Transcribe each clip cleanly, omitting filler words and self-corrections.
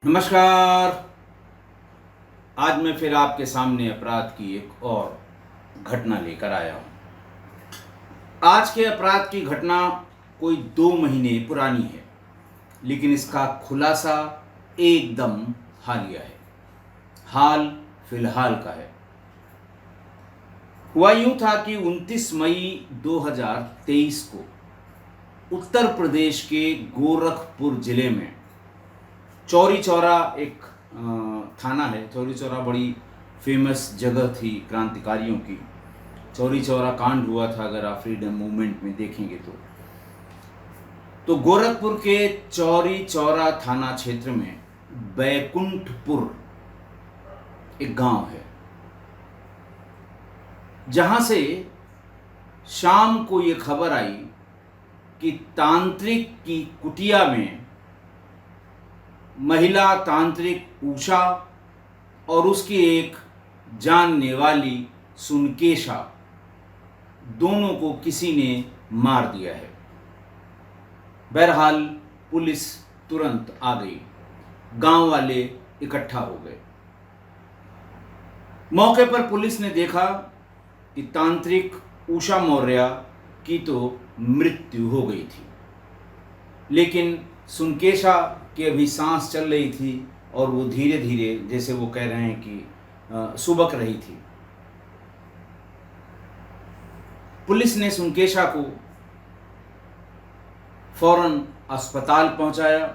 नमस्कार। आज मैं फिर आपके सामने अपराध की एक और घटना लेकर आया हूँ। आज के अपराध की घटना कोई 2 महीने पुरानी है, लेकिन इसका खुलासा एकदम हालिया है, हाल फिलहाल का है। हुआ यूं था कि 29 मई 2023 को उत्तर प्रदेश के गोरखपुर जिले में चौरी चौरा एक थाना है। चौरी चौरा बड़ी फेमस जगह थी क्रांतिकारियों की। चौरी चौरा कांड हुआ था, अगर आप फ्रीडम मूवमेंट में देखेंगे तो गोरखपुर के चौरी चौरा थाना क्षेत्र में बैकुंठपुर एक गांव है, जहां से शाम को ये खबर आई कि तांत्रिक की कुटिया में महिला तांत्रिक उषा और उसकी एक जानने वाली सुनकेशा, दोनों को किसी ने मार दिया है। बहरहाल पुलिस तुरंत आ गई, गांव वाले इकट्ठा हो गए। मौके पर पुलिस ने देखा कि तांत्रिक उषा मौर्य की तो मृत्यु हो गई थी, लेकिन सुनकेशा की अभी सांस चल रही थी और वो धीरे धीरे, जैसे वो कह रहे हैं कि सुबक रही थी। पुलिस ने सुनकेशा को फौरन अस्पताल पहुंचाया।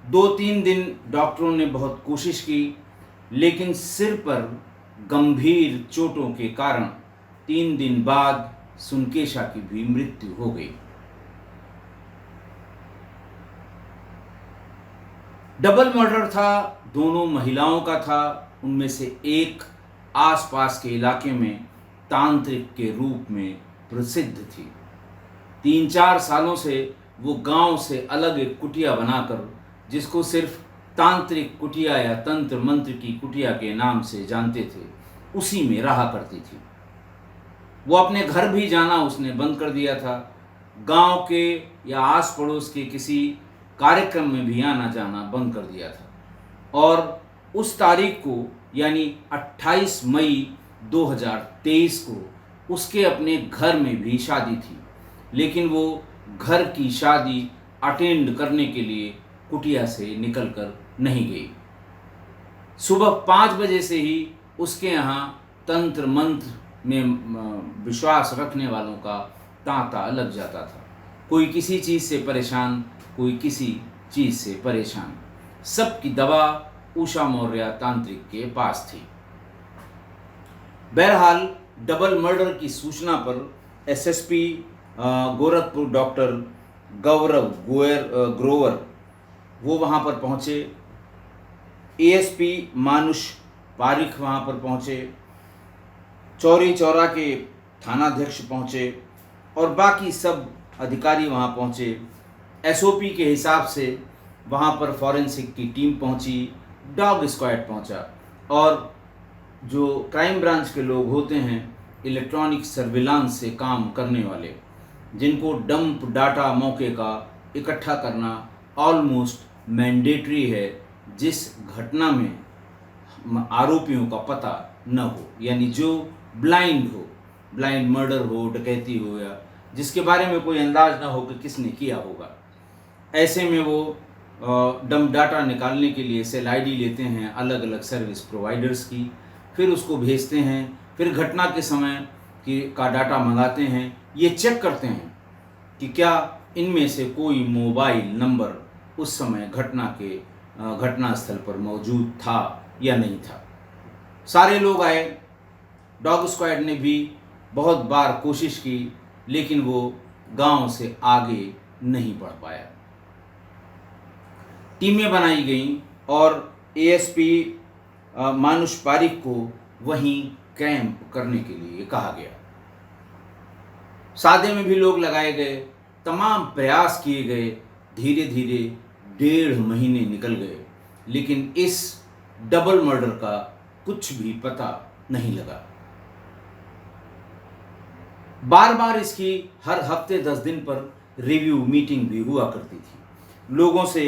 2-3 दिन डॉक्टरों ने बहुत कोशिश की, लेकिन सिर पर गंभीर चोटों के कारण 3 दिन बाद सुनकेशा की भी मृत्यु हो गई। डबल मर्डर था, दोनों महिलाओं का था। उनमें से एक आसपास के इलाके में तांत्रिक के रूप में प्रसिद्ध थी। 3-4 सालों से वो गांव से अलग एक कुटिया बनाकर, जिसको सिर्फ तांत्रिक कुटिया या तंत्र मंत्र की कुटिया के नाम से जानते थे, उसी में रहा करती थी। वो अपने घर भी जाना उसने बंद कर दिया था। गांव के या आस पड़ोस के किसी कार्यक्रम में भी आना जाना बंद कर दिया था। और उस तारीख को, यानी 28 मई 2023 को उसके अपने घर में भी शादी थी, लेकिन वो घर की शादी अटेंड करने के लिए कुटिया से निकलकर नहीं गई। सुबह 5 बजे से ही उसके यहाँ तंत्र मंत्र में विश्वास रखने वालों का तांता लग जाता था। कोई किसी चीज़ से परेशान, कोई किसी चीज़ से परेशान। सबकी दवा उषा मौर्य तांत्रिक के पास थी। बहरहाल डबल मर्डर की सूचना पर एसएसपी गोरखपुर डॉक्टर गौरव ग्रोवर वो वहाँ पर पहुँचे। एएसपी मानुष पारिक वहाँ पर पहुँचे। चौरी चौरा के थानाध्यक्ष पहुँचे और बाकी सब अधिकारी वहाँ पहुँचे। एसओपी के हिसाब से वहाँ पर फॉरेंसिक की टीम पहुँची, डॉग स्क्वाड पहुँचा, और जो क्राइम ब्रांच के लोग होते हैं, इलेक्ट्रॉनिक सर्विलांस से काम करने वाले, जिनको डंप डाटा मौके का इकट्ठा करना ऑलमोस्ट मैंडेटरी है, जिस घटना में आरोपियों का पता न हो, यानी जो ब्लाइंड हो, ब्लाइंड मर्डर हो, डकैती हो, या जिसके बारे में कोई अंदाज ना हो कि किसने किया होगा। ऐसे में वो डंप डाटा निकालने के लिए सेल आईडी लेते हैं अलग अलग सर्विस प्रोवाइडर्स की, फिर उसको भेजते हैं, फिर घटना के समय का डाटा मंगाते हैं। ये चेक करते हैं कि क्या इनमें से कोई मोबाइल नंबर उस समय घटना स्थल पर मौजूद था या नहीं था। सारे लोग आए, डॉग स्क्वाड ने भी बहुत बार कोशिश की, लेकिन वो गांव से आगे नहीं बढ़ पाया। टीमें बनाई गईं और एएसपी मानुष पारिक को वहीं कैंप करने के लिए कहा गया। सादे में भी लोग लगाए गए, तमाम प्रयास किए गए। धीरे धीरे 1.5 महीने निकल गए, लेकिन इस डबल मर्डर का कुछ भी पता नहीं लगा। बार बार इसकी हर हफ्ते 10 दिन पर रिव्यू मीटिंग भी हुआ करती थी। लोगों से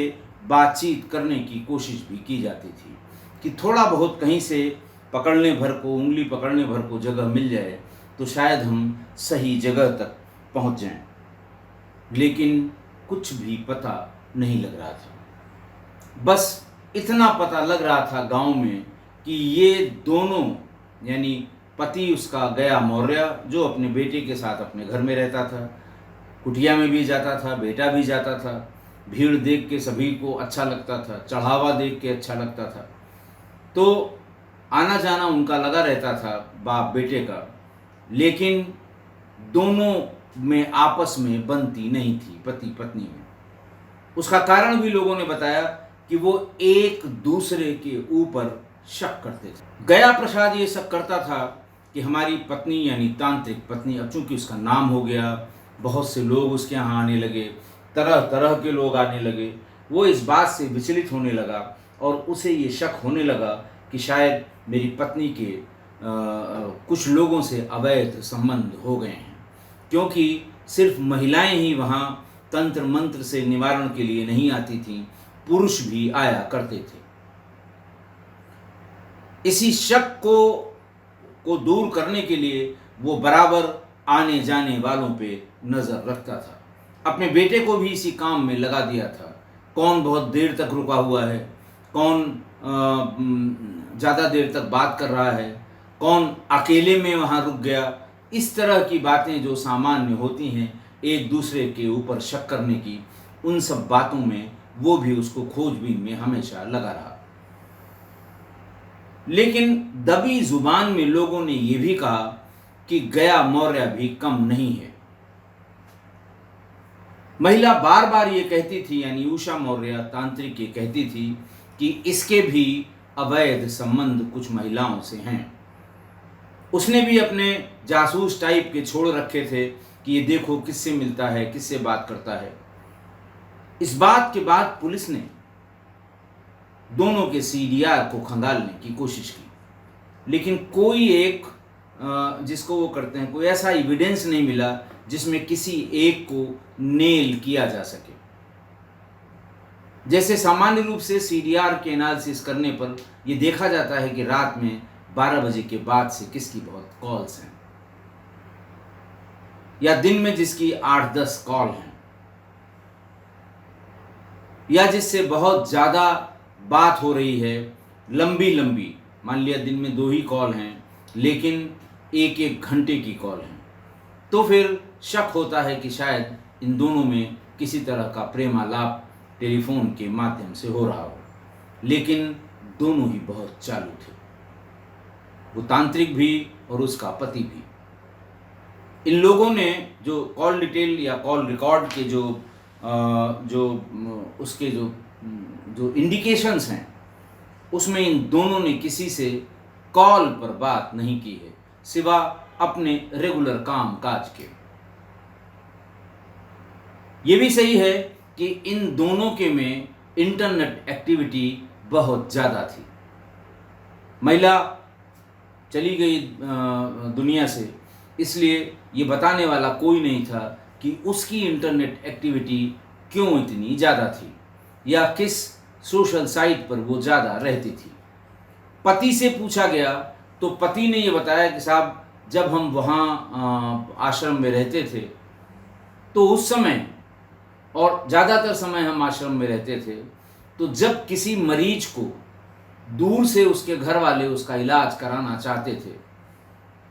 बातचीत करने की कोशिश भी की जाती थी कि थोड़ा बहुत कहीं से पकड़ने भर को, उंगली पकड़ने भर को जगह मिल जाए तो शायद हम सही जगह तक पहुंच जाएं। लेकिन कुछ भी पता नहीं लग रहा था। बस इतना पता लग रहा था गांव में कि ये दोनों, यानी पति उसका गया मौर्य, जो अपने बेटे के साथ अपने घर में रहता था, कुटिया में भी जाता था, बेटा भी जाता था, भीड़ देख के सभी को अच्छा लगता था, चढ़ावा देख के अच्छा लगता था, तो आना जाना उनका लगा रहता था बाप बेटे का। लेकिन दोनों में आपस में बनती नहीं थी, पति पत्नी में। उसका कारण भी लोगों ने बताया कि वो एक दूसरे के ऊपर शक करते थे। गया प्रसाद ये शक करता था कि हमारी पत्नी, यानी तांत्रिक पत्नी, अब चूंकि उसका नाम हो गया, बहुत से लोग उसके यहाँ आने लगे, तरह तरह के लोग आने लगे, वो इस बात से विचलित होने लगा और उसे ये शक होने लगा कि शायद मेरी पत्नी के कुछ लोगों से अवैध संबंध हो गए हैं, क्योंकि सिर्फ महिलाएं ही वहाँ तंत्र मंत्र से निवारण के लिए नहीं आती थीं, पुरुष भी आया करते थे। इसी शक को दूर करने के लिए वो बराबर आने जाने वालों पे नजर रखता था। अपने बेटे को भी इसी काम में लगा दिया था। कौन बहुत देर तक रुका हुआ है, कौन ज़्यादा देर तक बात कर रहा है, कौन अकेले में वहाँ रुक गया, इस तरह की बातें जो सामान्य होती हैं एक दूसरे के ऊपर शक करने की, उन सब बातों में वो भी उसको खोजबीन में हमेशा लगा रहा। लेकिन दबी जुबान में लोगों ने ये भी कहा कि गया मौर्य भी कम नहीं है। महिला बार बार ये कहती थी, यानी उषा मौर्य तांत्रिक ये कहती थी कि इसके भी अवैध संबंध कुछ महिलाओं से हैं। उसने भी अपने जासूस टाइप के छोड़ रखे थे कि ये देखो किससे मिलता है, किससे बात करता है। इस बात के बाद पुलिस ने दोनों के सीडीआर को खंगालने की कोशिश की, लेकिन कोई एक जिसको वो करते हैं, कोई ऐसा एविडेंस नहीं मिला जिसमें किसी एक को नेल किया जा सके। जैसे सामान्य रूप से सीडीआर के एनालिसिस करने पर यह देखा जाता है कि रात में 12 बजे के बाद से किसकी बहुत कॉल्स हैं, या दिन में जिसकी 8-10 कॉल हैं, या जिससे बहुत ज़्यादा बात हो रही है, लंबी लंबी, मान लिया दिन में 2 ही कॉल हैं लेकिन 1-1 घंटे की कॉल है, तो फिर शक होता है कि शायद इन दोनों में किसी तरह का प्रेमालाप टेलीफोन के माध्यम से हो रहा हो। लेकिन दोनों ही बहुत चालू थे, वो तांत्रिक भी और उसका पति भी। इन लोगों ने जो कॉल डिटेल या कॉल रिकॉर्ड के उसके जो इंडिकेशंस हैं, उसमें इन दोनों ने किसी से कॉल पर बात नहीं की है सिवा अपने रेगुलर काम काज के। ये भी सही है कि इन दोनों के में इंटरनेट एक्टिविटी बहुत ज़्यादा थी। महिला चली गई दुनिया से, इसलिए ये बताने वाला कोई नहीं था कि उसकी इंटरनेट एक्टिविटी क्यों इतनी ज़्यादा थी या किस सोशल साइट पर वो ज़्यादा रहती थी। पति से पूछा गया तो पति ने ये बताया कि साहब, जब हम वहाँ आश्रम में रहते थे तो उस समय, और ज़्यादातर समय हम आश्रम में रहते थे, तो जब किसी मरीज को दूर से उसके घर वाले उसका इलाज कराना चाहते थे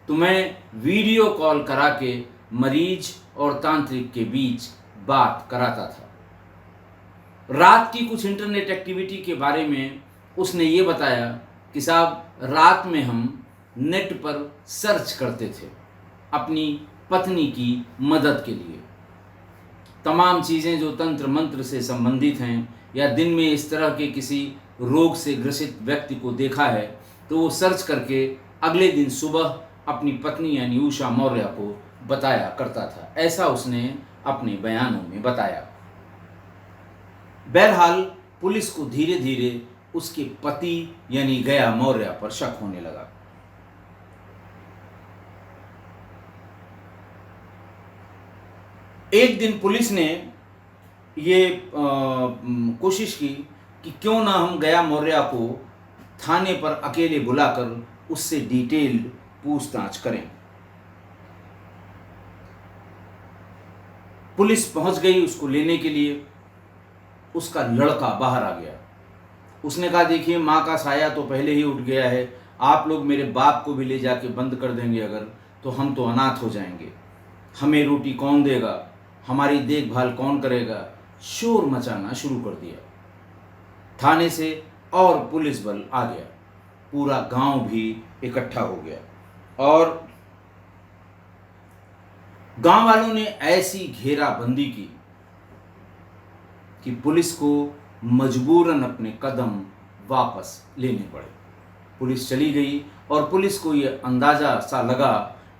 तो मैं वीडियो कॉल करा के मरीज और तांत्रिक के बीच बात कराता था। रात की कुछ इंटरनेट एक्टिविटी के बारे में उसने ये बताया कि साहब, रात में हम नेट पर सर्च करते थे अपनी पत्नी की मदद के लिए। तमाम चीज़ें जो तंत्र मंत्र से संबंधित हैं, या दिन में इस तरह के किसी रोग से ग्रसित व्यक्ति को देखा है तो वो सर्च करके अगले दिन सुबह अपनी पत्नी यानी उषा मौर्य को बताया करता था। ऐसा उसने अपने बयानों में बताया। बहरहाल पुलिस को धीरे धीरे उसके पति यानी गया मौर्य पर शक होने लगा। एक दिन पुलिस ने ये कोशिश की कि क्यों ना हम गया मौर्य को थाने पर अकेले बुलाकर उससे डिटेल्ड पूछताछ करें। पुलिस पहुंच गई उसको लेने के लिए। उसका लड़का बाहर आ गया। उसने कहा, देखिए माँ का साया तो पहले ही उठ गया है, आप लोग मेरे बाप को भी ले जाके बंद कर देंगे अगर, तो हम तो अनाथ हो जाएंगे, हमें रोटी कौन देगा, हमारी देखभाल कौन करेगा। शोर मचाना शुरू कर दिया। थाने से और पुलिस बल आ गया, पूरा गांव भी इकट्ठा हो गया और गांव वालों ने ऐसी घेराबंदी की कि पुलिस को मजबूरन अपने कदम वापस लेने पड़े। पुलिस चली गई और पुलिस को ये अंदाज़ा सा लगा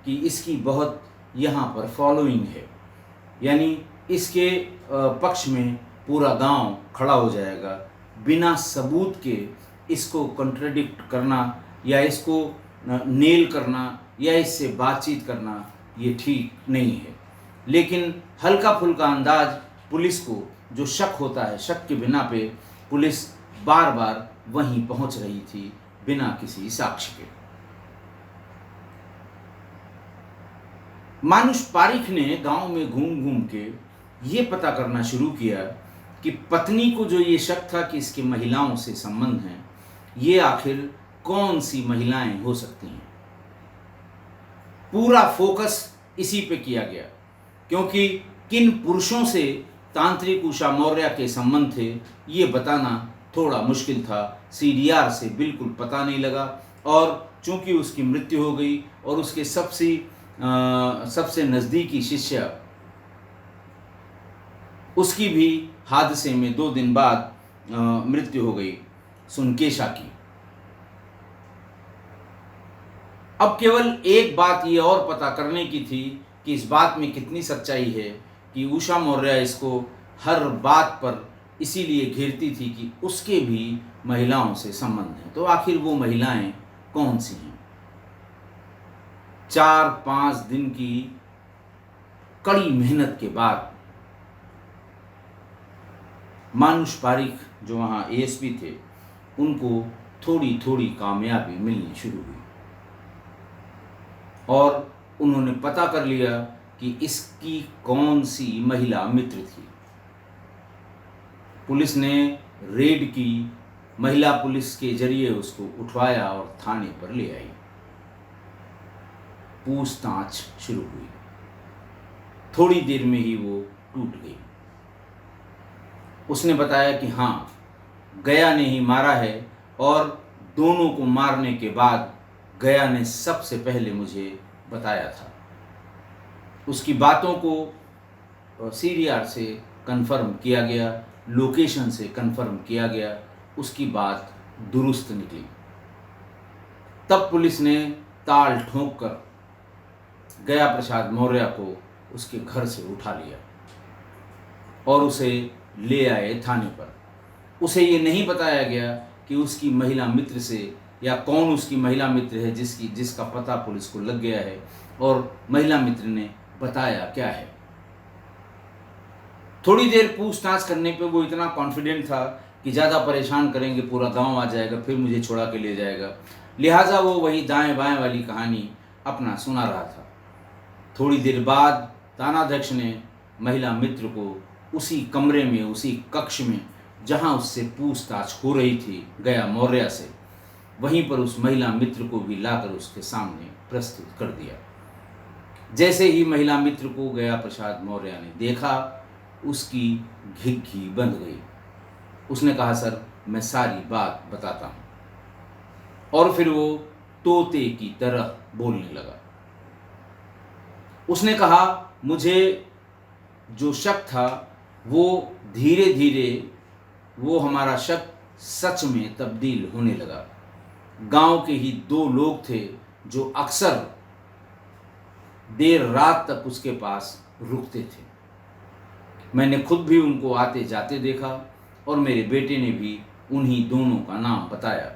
कि इसकी बहुत यहाँ पर फॉलोइंग है, यानी इसके पक्ष में पूरा गांव खड़ा हो जाएगा। बिना सबूत के इसको कंट्राडिक्ट करना या इसको नेल करना या इससे बातचीत करना ये ठीक नहीं है। लेकिन हल्का फुल्का अंदाज पुलिस को जो शक होता है, शक के बिना पे पुलिस बार बार वहीं पहुंच रही थी बिना किसी साक्ष्य के। मानुष पारिख ने गांव में घूम घूम के ये पता करना शुरू किया कि पत्नी को जो ये शक था कि इसके महिलाओं से संबंध हैं, ये आखिर कौन सी महिलाएं हो सकती हैं। पूरा फोकस इसी पे किया गया, क्योंकि किन पुरुषों से तांत्रिक उषा मौर्य के संबंध थे ये बताना थोड़ा मुश्किल था। सीडीआर से बिल्कुल पता नहीं लगा और चूंकि उसकी मृत्यु हो गई और उसके सबसे नज़दीकी शिष्य उसकी भी हादसे में 2 दिन बाद मृत्यु हो गई, सुनकेशा की। अब केवल एक बात ये और पता करने की थी कि इस बात में कितनी सच्चाई है कि उषा मौर्य इसको हर बात पर इसीलिए घेरती थी कि उसके भी महिलाओं से संबंध है। तो आखिर वो महिलाएं कौन सी हैं? 4-5 दिन की कड़ी मेहनत के बाद मानुष पारिख जो वहाँ एएसपी थे उनको थोड़ी थोड़ी कामयाबी मिलनी शुरू हुई और उन्होंने पता कर लिया कि इसकी कौन सी महिला मित्र थी। पुलिस ने रेड की, महिला पुलिस के जरिए उसको उठवाया और थाने पर ले आई। पूछताछ शुरू हुई। थोड़ी देर में ही वो टूट गई। उसने बताया कि हाँ, गया ने ही मारा है और दोनों को मारने के बाद गया ने सबसे पहले मुझे बताया था। उसकी बातों को सीडीआर से कंफर्म किया गया, लोकेशन से कंफर्म किया गया, उसकी बात दुरुस्त निकली। तब पुलिस ने ताल ठोंक कर गया प्रसाद मौर्य को उसके घर से उठा लिया और उसे ले आए थाने पर। उसे ये नहीं बताया गया कि उसकी महिला मित्र से या कौन उसकी महिला मित्र है जिसका पता पुलिस को लग गया है और महिला मित्र ने बताया क्या है। थोड़ी देर पूछताछ करने पे वो इतना कॉन्फिडेंट था कि ज़्यादा परेशान करेंगे पूरा गांव आ जाएगा, फिर मुझे छोड़ा के ले जाएगा, लिहाजा वो वही दाएं बाएं वाली कहानी अपना सुना रहा था। थोड़ी देर बाद थानाध्यक्ष ने महिला मित्र को उसी कमरे में, उसी कक्ष में जहां उससे पूछताछ हो रही थी गया मौर्य से, वहीं पर उस महिला मित्र को भी लाकर उसके सामने प्रस्तुत कर दिया। जैसे ही महिला मित्र को गया प्रसाद मौर्य ने देखा, उसकी घिघी बंध गई। उसने कहा, सर मैं सारी बात बताता हूं। और फिर वो तोते की तरह बोलने लगा। उसने कहा, मुझे जो शक था वो धीरे धीरे वो हमारा शक सच में तब्दील होने लगा। गांव के ही 2 लोग थे जो अक्सर देर रात तक उसके पास रुकते थे। मैंने खुद भी उनको आते जाते देखा और मेरे बेटे ने भी उन्हीं दोनों का नाम बताया।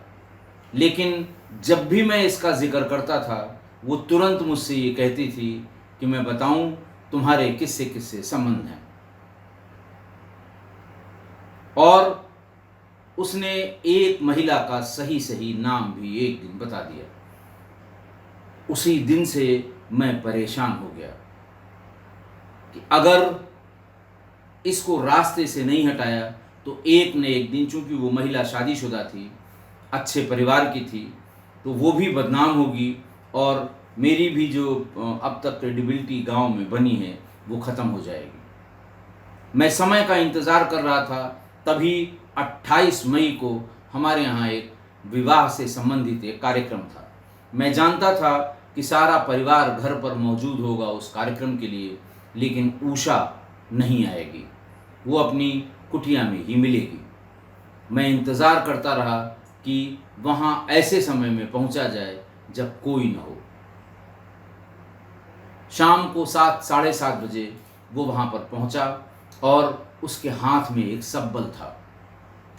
लेकिन जब भी मैं इसका जिक्र करता था वो तुरंत मुझसे ये कहती थी कि मैं बताऊं तुम्हारे किससे किससे संबंध हैं। और उसने एक महिला का सही सही नाम भी एक दिन बता दिया। उसी दिन से मैं परेशान हो गया कि अगर इसको रास्ते से नहीं हटाया तो एक न एक दिन, चूंकि वो महिला शादीशुदा थी, अच्छे परिवार की थी, तो वो भी बदनाम होगी और मेरी भी जो अब तक क्रेडिबिलिटी गांव में बनी है वो ख़त्म हो जाएगी। मैं समय का इंतज़ार कर रहा था, तभी 28 मई को हमारे यहाँ एक विवाह से संबंधित एक कार्यक्रम था। मैं जानता था कि सारा परिवार घर पर मौजूद होगा उस कार्यक्रम के लिए, लेकिन उषा नहीं आएगी, वो अपनी कुटिया में ही मिलेगी। मैं इंतज़ार करता रहा कि वहाँ ऐसे समय में पहुँचा जाए जब कोई न हो। शाम को 7 साढ़े 7 बजे वो वहाँ पर पहुँचा और उसके हाथ में एक सब्बल था।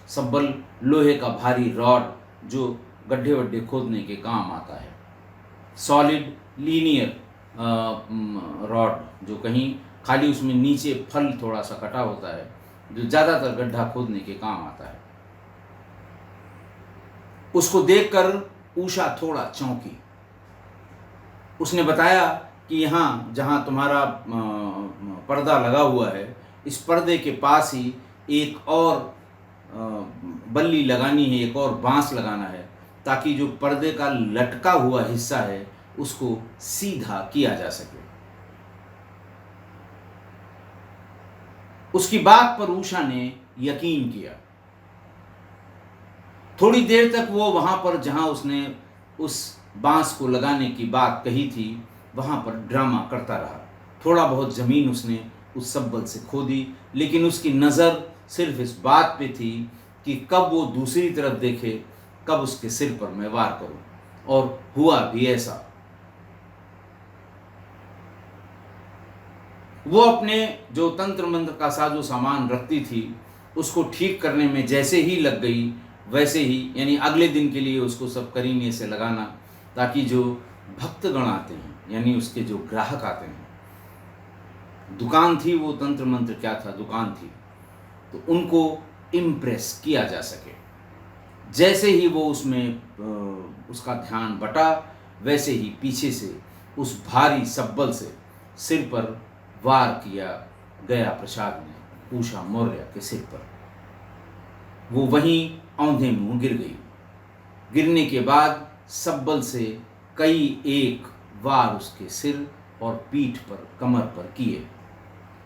सब्बल लोहे का भारी रॉड जो गड्ढे वड्ढे खोदने के काम आता है, सॉलिड लीनियर रॉड, जो कहीं खाली उसमें नीचे फल थोड़ा सा कटा होता है, जो ज़्यादातर गड्ढा खोदने के काम आता है। उसको देखकर उषा थोड़ा चौंकी। उसने बताया कि यहाँ जहाँ तुम्हारा पर्दा लगा हुआ है, इस पर्दे के पास ही एक और बल्ली लगानी है, एक और बांस लगाना है, ताकि जो पर्दे का लटका हुआ हिस्सा है उसको सीधा किया जा सके। उसकी बात पर उषा ने यकीन किया। थोड़ी देर तक वो वहां पर, जहां उसने उस बांस को लगाने की बात कही थी, वहां पर ड्रामा करता रहा। थोड़ा बहुत जमीन उसने उस सब्बल से खोदी, लेकिन उसकी नज़र सिर्फ इस बात पे थी कि कब वो दूसरी तरफ देखे, कब उसके सिर पर मैं वार करूं। और हुआ भी ऐसा। वो अपने जो तंत्र मंत्र का साजो सामान रखती थी, उसको ठीक करने में जैसे ही लग गई, वैसे ही, यानी अगले दिन के लिए उसको सब करीने से लगाना, ताकि जो भक्तगण आते हैं, यानी उसके जो ग्राहक आते हैं, दुकान थी वो, तंत्र मंत्र क्या था, दुकान थी, तो उनको इम्प्रेस किया जा सके। जैसे ही वो उसमें उसका ध्यान बटा, वैसे ही पीछे से उस भारी सब्बल से सिर पर वार किया गया प्रसाद ने उषा मौर्य के सिर पर। वो वहीं औंधे मुंह गिर गई। गिरने के बाद सब्बल से कई एक वार उसके सिर और पीठ पर, कमर पर किए,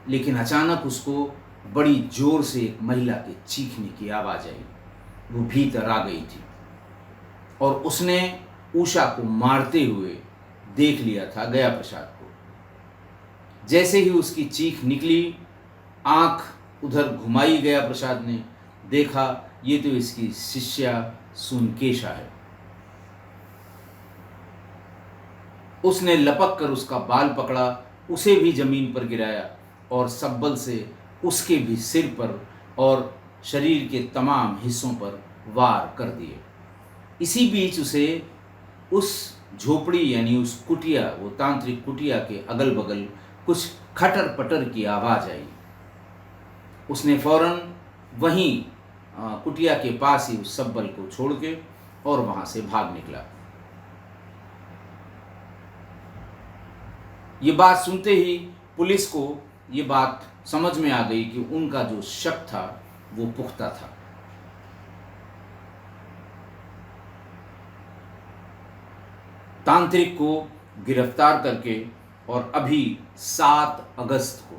लेकिन अचानक उसको बड़ी जोर से एक महिला के चीखने की आवाज़ आई। वो भीतर आ गई थी और उसने उषा को मारते हुए देख लिया था गया प्रसाद को। जैसे ही उसकी चीख निकली, आंख उधर घुमाई गया प्रसाद ने, देखा ये तो इसकी शिष्या सुनकेशा है। उसने लपक कर उसका बाल पकड़ा, उसे भी जमीन पर गिराया और सब्बल से उसके भी सिर पर और शरीर के तमाम हिस्सों पर वार कर दिए। इसी बीच उसे उस झोपड़ी, यानी उस कुटिया, वो तांत्रिक कुटिया के अगल बगल कुछ खटर पटर की आवाज़ आई। उसने फौरन वहीं कुटिया के पास ही उस सब्बल को छोड़ के और वहाँ से भाग निकला। ये बात सुनते ही पुलिस को ये बात समझ में आ गई कि उनका जो शक था वो पुख्ता था। तांत्रिक को गिरफ्तार करके और अभी 7 अगस्त को,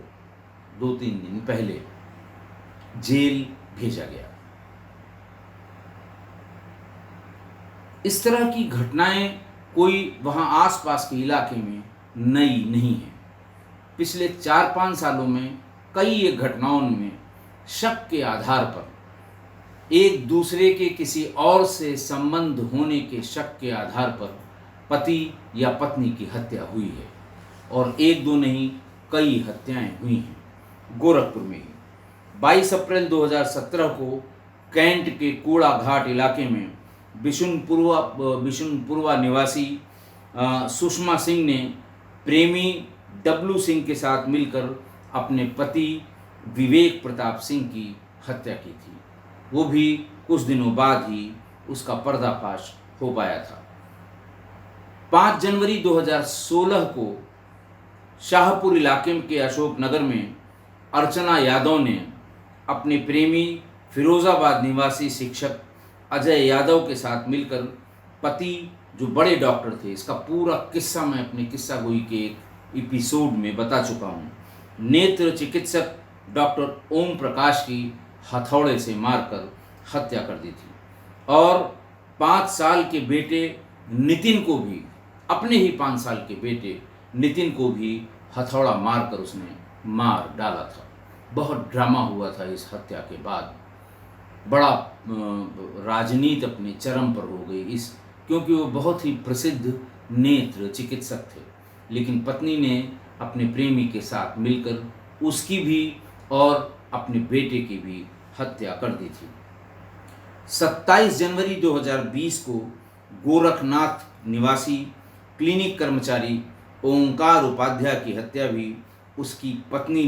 2-3 दिन पहले, जेल भेजा गया। इस तरह की घटनाएं कोई वहां आसपास के इलाके में नई नहीं है। पिछले 4-5 सालों में कई एक घटनाओं में शक के आधार पर, एक दूसरे के किसी और से संबंध होने के शक के आधार पर पति या पत्नी की हत्या हुई है, और 1-2 नहीं, कई हत्याएं हुई हैं। गोरखपुर में ही 22 अप्रैल 2017 को कैंट के कूड़ा घाट इलाके में बिशुनपुरवा निवासी सुषमा सिंह ने प्रेमी डब्लू सिंह के साथ मिलकर अपने पति विवेक प्रताप सिंह की हत्या की थी। वो भी कुछ दिनों बाद ही उसका पर्दाफाश हो पाया था। 5 जनवरी 2016 को शाहपुर इलाके के अशोक नगर में अर्चना यादव ने अपने प्रेमी फिरोजाबाद निवासी शिक्षक अजय यादव के साथ मिलकर पति जो बड़े डॉक्टर थे, इसका पूरा किस्सा मैं अपने किस्सा गोई के एक एपिसोड में बता चुका हूँ, नेत्र चिकित्सक डॉक्टर ओम प्रकाश की हथौड़े से मारकर हत्या कर दी थी और 5 साल के बेटे नितिन को भी, अपने ही 5 साल के बेटे नितिन को भी हथौड़ा मारकर उसने मार डाला था। बहुत ड्रामा हुआ था इस हत्या के बाद, बड़ा राजनीति अपने चरम पर हो गई इस, क्योंकि वो बहुत ही प्रसिद्ध नेत्र चिकित्सक थे, लेकिन पत्नी ने अपने प्रेमी के साथ मिलकर उसकी भी और अपने बेटे की भी हत्या कर दी थी। 27 जनवरी 2020 को गोरखनाथ निवासी क्लिनिक कर्मचारी ओंकार उपाध्याय की हत्या भी उसकी पत्नी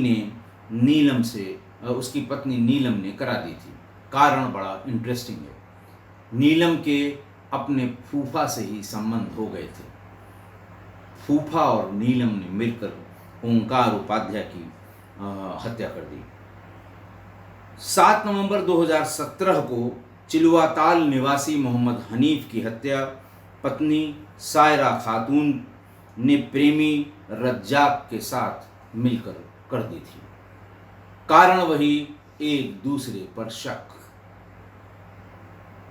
नीलम ने करा दी थी। कारण बड़ा इंटरेस्टिंग है। नीलम के अपने फूफा से ही संबंध हो गए थे। फूफा और नीलम ने मिलकर ओंकार उपाध्याय की हत्या कर दी। 7 नवंबर 2017 को चिलवाताल निवासी मोहम्मद हनीफ की हत्या पत्नी सायरा खातून ने प्रेमी रज्जाक के साथ मिलकर कर दी थी। कारण वही, एक दूसरे पर शक।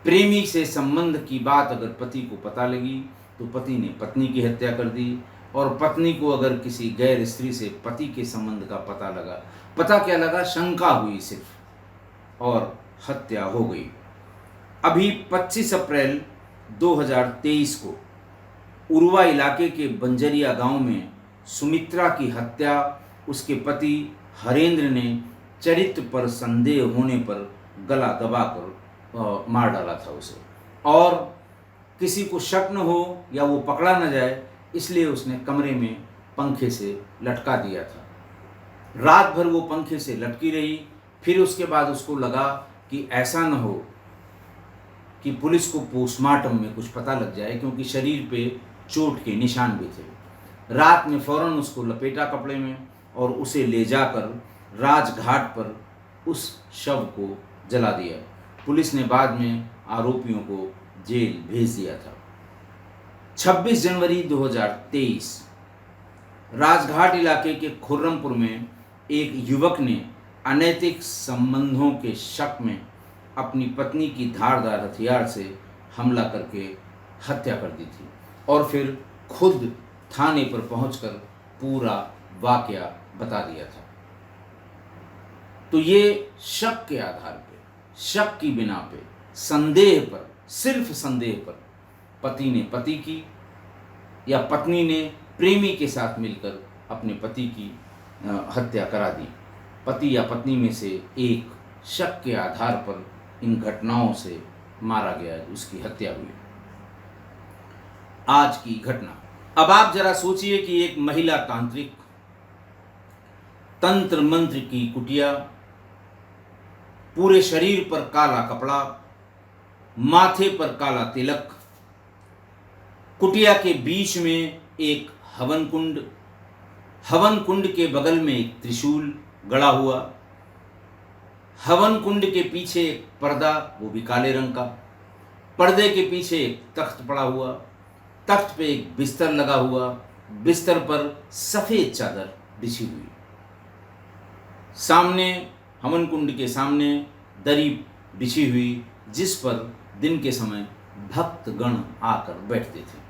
प्रेमी से संबंध की बात अगर पति को पता लगी तो पति ने पत्नी की हत्या कर दी, और पत्नी को अगर किसी गैर स्त्री से पति के संबंध का पता क्या लगा, शंका हुई सिर्फ, और हत्या हो गई। अभी 25 अप्रैल 2023 को उर्वा इलाके के बंजरिया गांव में सुमित्रा की हत्या उसके पति हरेंद्र ने चरित्र पर संदेह होने पर गला दबाकर मार डाला था उसे, और किसी को शक न हो या वो पकड़ा न जाए इसलिए उसने कमरे में पंखे से लटका दिया था। रात भर वो पंखे से लटकी रही। फिर उसके बाद उसको लगा कि ऐसा न हो कि पुलिस को पोस्टमार्टम में कुछ पता लग जाए, क्योंकि शरीर पे चोट के निशान भी थे। रात में फौरन उसको लपेटा कपड़े में और उसे ले जाकर राजघाट पर उस शव को जला दिया। पुलिस ने बाद में आरोपियों को जेल भेज दिया था। 26 जनवरी 2023 राजघाट इलाके के खुर्रमपुर में एक युवक ने अनैतिक संबंधों के शक में अपनी पत्नी की धारदार हथियार से हमला करके हत्या कर दी थी और फिर खुद थाने पर पहुंचकर पूरा वाकया बता दिया था। तो ये शक के आधार पे, शक की बिना पे, संदेह पर, सिर्फ संदेह पर पति ने पति की या पत्नी ने प्रेमी के साथ मिलकर अपने पति की हत्या करा दी। पति या पत्नी में से एक शक के आधार पर इन घटनाओं से मारा गया, उसकी हत्या हुई। आज की घटना, अब आप जरा सोचिए कि एक महिला तांत्रिक, तंत्र मंत्र की कुटिया, पूरे शरीर पर काला कपड़ा, माथे पर काला तिलक, कुटिया के बीच में एक हवन कुंड, हवन कुंड के बगल में एक त्रिशूल गड़ा हुआ, हवन कुंड के पीछे एक पर्दा, वो भी काले रंग का, पर्दे के पीछे एक तख्त पड़ा हुआ, तख्त पे एक बिस्तर लगा हुआ, बिस्तर पर सफेद चादर बिछी हुई, सामने हवन कुंड के सामने दरी बिछी हुई जिस पर दिन के समय भक्त गण आकर बैठते थे।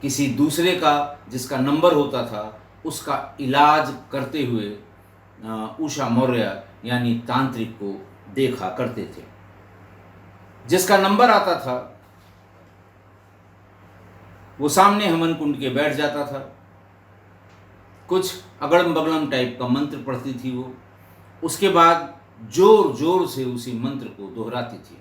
किसी दूसरे का जिसका नंबर होता था उसका इलाज करते हुए उषा मौर्य यानी तांत्रिक को देखा करते थे। जिसका नंबर आता था वो सामने हवन कुंड के बैठ जाता था, कुछ अगड़म बगड़म टाइप का मंत्र पढ़ती थी वो, उसके बाद जोर जोर से उसी मंत्र को दोहराती थी।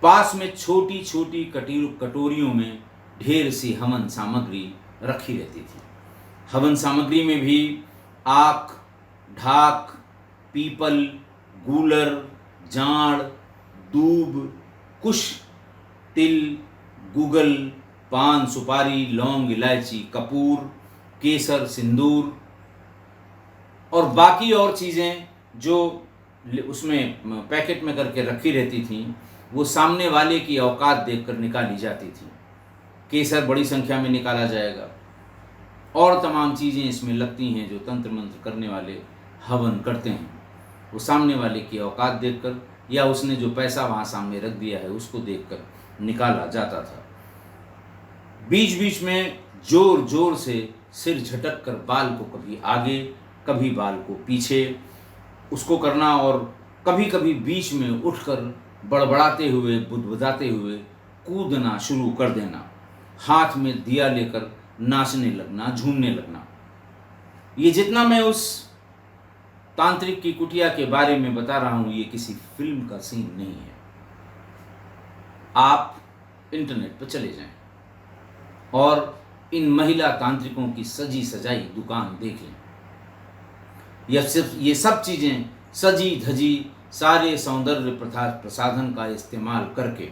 पास में छोटी छोटी कटोरियों में ढेर सी हवन सामग्री रखी रहती थी। हवन सामग्री में भी आक, ढाक, पीपल, गूलर, जाड़, दूब, कुश, तिल, गुगल, पान, सुपारी, लौंग, इलायची, कपूर, केसर, सिंदूर और बाकी और चीज़ें जो उसमें पैकेट में करके रखी रहती थीं, वो सामने वाले की औकात देखकर निकाली जाती थी। केसर बड़ी संख्या में निकाला जाएगा और तमाम चीज़ें इसमें लगती हैं जो तंत्र मंत्र करने वाले हवन करते हैं। वो सामने वाले की औकात देखकर या उसने जो पैसा वहाँ सामने रख दिया है उसको देखकर निकाला जाता था। बीच बीच में जोर जोर से सिर झटक कर बाल को कभी आगे कभी बाल को पीछे उसको करना और कभी कभी बीच में उठकर बड़बड़ाते हुए बुदबुदाते हुए कूदना शुरू कर देना, हाथ में दिया लेकर नाचने लगना, झूमने लगना। ये जितना मैं उस तांत्रिक की कुटिया के बारे में बता रहा हूँ, ये किसी फिल्म का सीन नहीं है। आप इंटरनेट पर चले जाएं और इन महिला तांत्रिकों की सजी सजाई दुकान देख लें। ये सब चीज़ें सजी धजी सारे सौंदर्य प्रसाधन का इस्तेमाल करके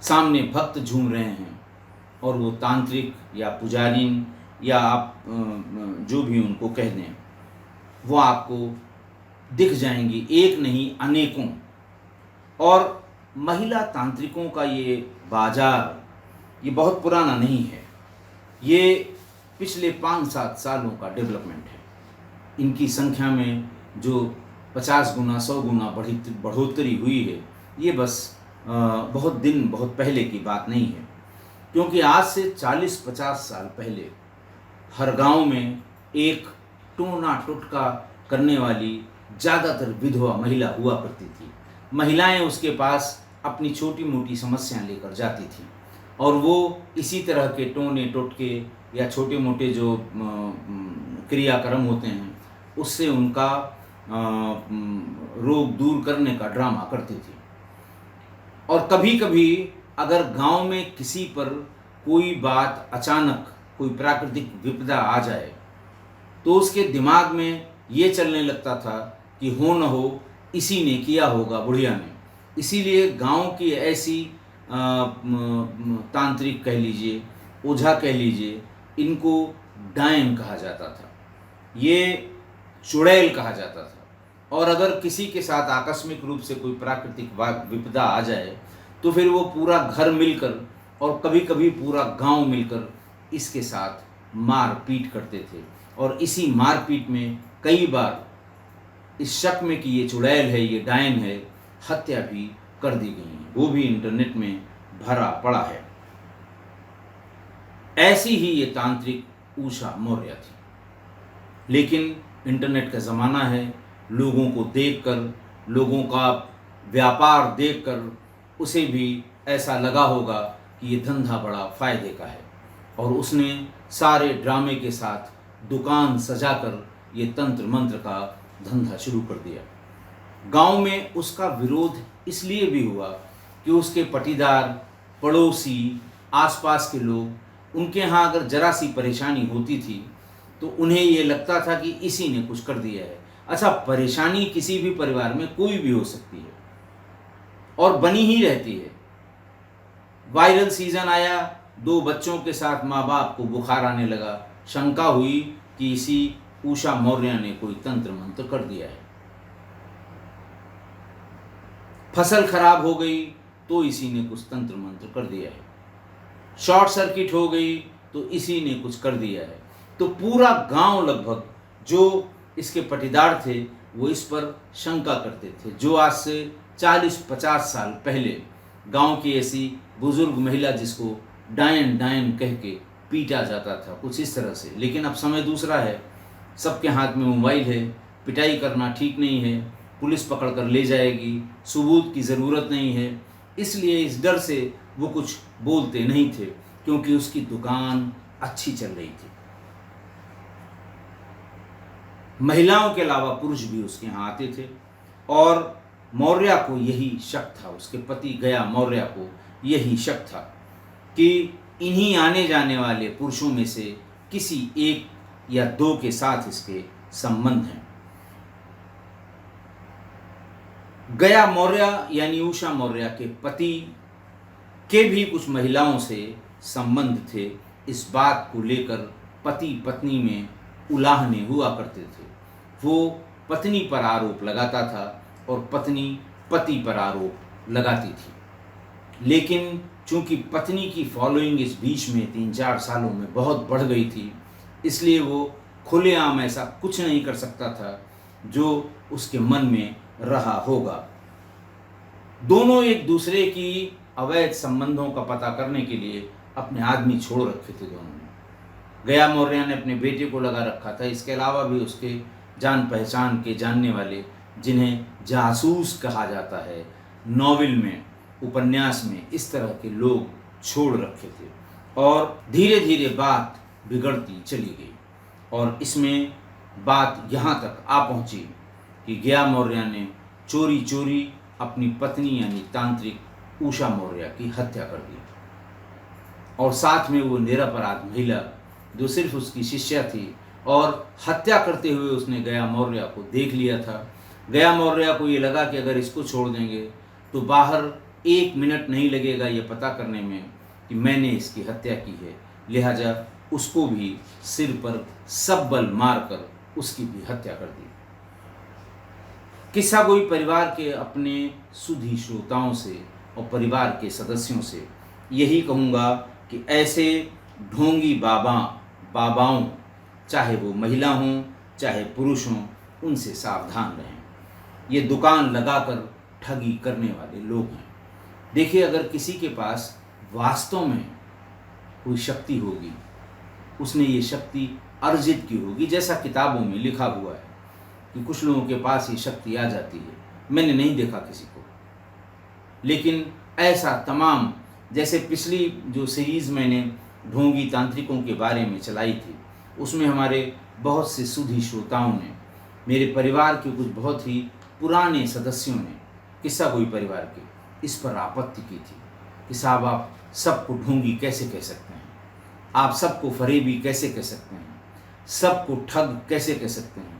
सामने भक्त झूम रहे हैं और वो तांत्रिक या पुजारीन या आप जो भी उनको कह दें, वो आपको दिख जाएंगी, एक नहीं अनेकों। और महिला तांत्रिकों का ये बाजार ये बहुत पुराना नहीं है, ये पिछले 5-7 सालों का डेवलपमेंट है। इनकी संख्या में जो 50 गुना 100 गुना बढ़ोतरी हुई है, ये बस बहुत पहले की बात नहीं है। क्योंकि आज से 40-50 साल पहले हर गांव में एक टोना टोटका करने वाली ज़्यादातर विधवा महिला हुआ करती थी। महिलाएं उसके पास अपनी छोटी मोटी समस्याएं लेकर जाती थी और वो इसी तरह के टोने टोटके या छोटे मोटे जो क्रियाक्रम होते हैं उससे उनका रोग दूर करने का ड्रामा करती थी। और कभी कभी अगर गांव में किसी पर कोई बात अचानक कोई प्राकृतिक विपदा आ जाए तो उसके दिमाग में ये चलने लगता था कि हो न हो इसी ने किया होगा, बुढ़िया ने। इसीलिए गांव की ऐसी तांत्रिक कह लीजिए, ओझा कह लीजिए, इनको डायन कहा जाता था, ये चुड़ैल कहा जाता था। और अगर किसी के साथ आकस्मिक रूप से कोई प्राकृतिक विपदा आ जाए तो फिर वो पूरा घर मिलकर और कभी कभी पूरा गांव मिलकर इसके साथ मारपीट करते थे। और इसी मारपीट में कई बार इस शक में कि ये चुड़ैल है, ये डायन है, हत्या भी कर दी गई है। वो भी इंटरनेट में भरा पड़ा है। ऐसी ही ये तांत्रिक उषा मौर्य थी। लेकिन इंटरनेट का ज़माना है, लोगों को देखकर, लोगों का व्यापार देखकर उसे भी ऐसा लगा होगा कि ये धंधा बड़ा फ़ायदे का है और उसने सारे ड्रामे के साथ दुकान सजाकर ये तंत्र मंत्र का धंधा शुरू कर दिया। गांव में उसका विरोध इसलिए भी हुआ कि उसके पटीदार, पड़ोसी, आसपास के लोग, उनके यहाँ अगर जरा सी परेशानी होती थी तो उन्हें ये लगता था कि इसी ने कुछ कर दिया है। अच्छा, परेशानी किसी भी परिवार में कोई भी हो सकती है और बनी ही रहती है। वायरल सीजन आया, 2 बच्चों के साथ माँ बाप को बुखार आने लगा, शंका हुई कि इसी उषा मौर्य ने कोई तंत्र मंत्र कर दिया है। फसल खराब हो गई तो इसी ने कुछ तंत्र मंत्र कर दिया है। शॉर्ट सर्किट हो गई तो इसी ने कुछ कर दिया है। तो पूरा गांव लगभग जो इसके पटीदार थे वो इस पर शंका करते थे। जो आज से 40-50 साल पहले गांव की ऐसी बुजुर्ग महिला जिसको डायन डायन कह के पीटा जाता था, कुछ इस तरह से। लेकिन अब समय दूसरा है, सबके हाथ में मोबाइल है, पिटाई करना ठीक नहीं है, पुलिस पकड़ कर ले जाएगी, सबूत की ज़रूरत नहीं है। इसलिए इस डर से वो कुछ बोलते नहीं थे क्योंकि उसकी दुकान अच्छी चल रही थी। महिलाओं के अलावा पुरुष भी उसके यहाँ आते थे और मौर्य को यही शक था, उसके पति गया मौर्य को यही शक था कि इन्हीं आने जाने वाले पुरुषों में से किसी एक या 2 के साथ इसके संबंध हैं। गया मौर्य यानी उषा मौर्य के पति के भी कुछ महिलाओं से संबंध थे। इस बात को लेकर पति पत्नी में उलाहने हुआ करते थे। वो पत्नी पर आरोप लगाता था और पत्नी पति पर आरोप लगाती थी। लेकिन चूंकि पत्नी की फॉलोइंग इस बीच में 3-4 सालों में बहुत बढ़ गई थी, इसलिए वो खुलेआम ऐसा कुछ नहीं कर सकता था जो उसके मन में रहा होगा। दोनों एक दूसरे की अवैध संबंधों का पता करने के लिए अपने आदमी छोड़ रखे थे दोनों ने। गया मौर्य ने अपने बेटे को लगा रखा था। इसके अलावा भी उसके जान पहचान के जानने वाले, जिन्हें जासूस कहा जाता है, नॉवेल में, उपन्यास में, इस तरह के लोग छोड़ रखे थे। और धीरे धीरे बात बिगड़ती चली गई और इसमें बात यहाँ तक आ पहुँची कि गया मौर्य ने चोरी चोरी अपनी पत्नी यानी तांत्रिक उषा मौर्य की हत्या कर दी। और साथ में वो निरपराध महिला जो सिर्फ उसकी शिष्या थी, और हत्या करते हुए उसने गया मौर्य को देख लिया था। गया मौर्य को ये लगा कि अगर इसको छोड़ देंगे तो बाहर 1 मिनट नहीं लगेगा ये पता करने में कि मैंने इसकी हत्या की है। लिहाजा उसको भी सिर पर सब्बल मारकर उसकी भी हत्या कर दी। किस्सा गोई परिवार के अपने सुधी श्रोताओं से और परिवार के सदस्यों से यही कहूँगा कि ऐसे ढोंगी बाबाओं, चाहे वो महिला हों चाहे पुरुष हों, उनसे सावधान रहें। ये दुकान लगाकर ठगी करने वाले लोग हैं। देखिए, अगर किसी के पास वास्तव में कोई शक्ति होगी, उसने ये शक्ति अर्जित की होगी, जैसा किताबों में लिखा हुआ है कि कुछ लोगों के पास ये शक्ति आ जाती है। मैंने नहीं देखा किसी को, लेकिन ऐसा तमाम, जैसे पिछली जो सीरीज़ मैंने ढोंगी तांत्रिकों के बारे में चलाई थी, उसमें हमारे बहुत से सुधी श्रोताओं ने, मेरे परिवार के कुछ बहुत ही पुराने सदस्यों ने, किस्सा गोई परिवार के, इस पर आपत्ति की थी कि साहब, आप सबको ढोंगी कैसे कह सकते हैं, आप सबको फरेबी कैसे कह सकते हैं, सबको ठग कैसे कह सकते हैं।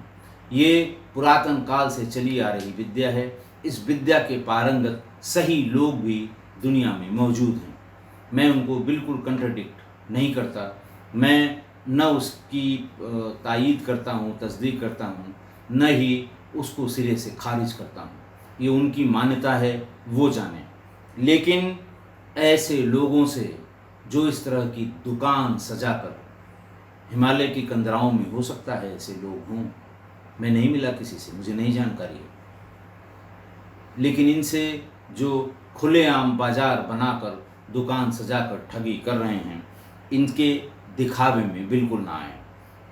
ये पुरातन काल से चली आ रही विद्या है। इस विद्या के पारंगत सही लोग भी दुनिया में मौजूद हैं। मैं उनको बिल्कुल कंट्राडिक्ट नहीं करता, मैं न उसकी तायीद करता हूँ, तस्दीक करता हूँ, न ही उसको सिरे से खारिज करता हूँ। ये उनकी मान्यता है, वो जाने। लेकिन ऐसे लोगों से जो इस तरह की दुकान सजाकर, हिमालय की कंदराओं में हो सकता है ऐसे लोग हों, मैं नहीं मिला किसी से, मुझे नहीं जानकारी है, लेकिन इनसे जो खुलेआम बाजार बनाकर दुकान सजाकर ठगी कर रहे हैं, इनके दिखावे में बिल्कुल ना आए,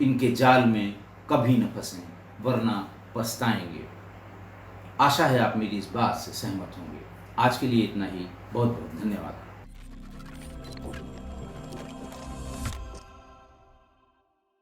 इनके जाल में कभी न फंसें, वरना पछताएंगे। आशा है आप मेरी इस बात से सहमत होंगे। आज के लिए इतना ही। बहुत बहुत धन्यवाद।